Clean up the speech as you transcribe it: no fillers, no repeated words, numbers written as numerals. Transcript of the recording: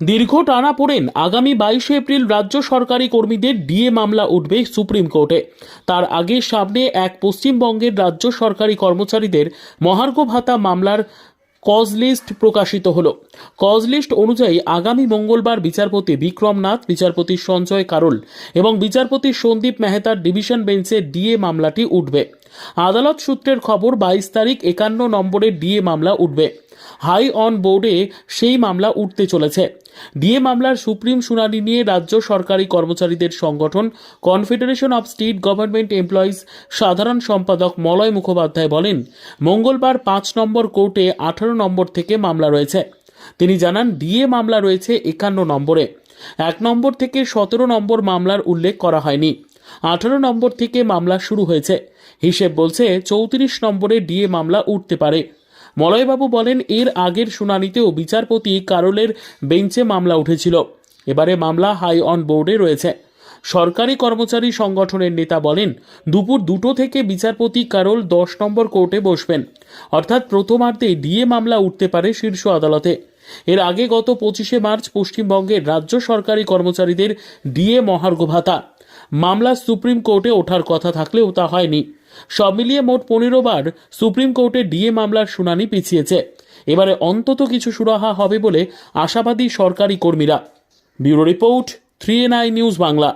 দীর্ঘ টানাপোড়েন, আগামী 22 এপ্রিল রাজ্য সরকারি কর্মীদের ডিএ মামলা উঠবে সুপ্রিম কোর্টে। তার আগে সামনে এক পশ্চিমবঙ্গের রাজ্য সরকারি কর্মচারীদের মহার্ঘ ভাতা মামলার কজ লিস্ট প্রকাশিত হলো। কজ লিস্ট অনুযায়ী আগামী মঙ্গলবার বিচারপতি বিক্রম নাথ, বিচারপতি সঞ্জয় কারোল এবং বিচারপতি সন্দীপ মেহতার ডিভিশন বেঞ্চে ডিএ মামলাটি উঠবে। আদালত সূত্রের খবর, 22 তারিখ 51 নম্বরের ডিএ মামলা উঠবে। হাই অন বোর্ডে সেই মামলা উঠতে চলেছে। ডিএ মামলার সুপ্রিম শুনানি নিয়ে রাজ্য সরকারি কর্মচারীদের সংগঠন confederation of state government employees সাধারণ সম্পাদক মলয় মুখোপাধ্যায় বলেন, মঙ্গলবার 5 নম্বর কোর্টে 18 নম্বর থেকে মামলা রয়েছে। তিনি জানান, ডিএ মামলা রয়েছে 51 নম্বরে। 1 নম্বর থেকে 17 নম্বর মামলার উল্লেখ করা হয়নি। 18 নম্বর থেকে মামলা শুরু হয়েছে। হিসেব বলছে 34 নম্বরে ডিএ মামলা উঠতে পারে। মলয়বাবু বলেন, এর আগের শুনানিতেও বিচারপতি কারোলের বেঞ্চে মামলা উঠেছিল। এবারে মামলা হাই অন বোর্ডে রয়েছে। সরকারি কর্মচারী সংগঠনের নেতা বলেন, দুপুর 2টো থেকে বিচারপতি কারোল 10 নম্বর কোর্টে বসবেন। অর্থাৎ প্রথমার্ধে ডিএ মামলা উঠতে পারে শীর্ষ আদালতে। এর আগে গত 25 মার্চ পশ্চিমবঙ্গের রাজ্য সরকারি কর্মচারীদের ডিএ মহার্ঘ ভাতা মামলা সুপ্রিম কোর্টে ওঠার কথা থাকলেও তা হয়নি। সব মিলিয়ে মোট 15 বার সুপ্রিম কোর্টে ডিএ মামলার শুনানি পিছিয়েছে। এবারে অন্তত কিছু সুরাহা হবে বলে আশাবাদী সরকারি কর্মীরা। Bureau report, 3NI news Bangla.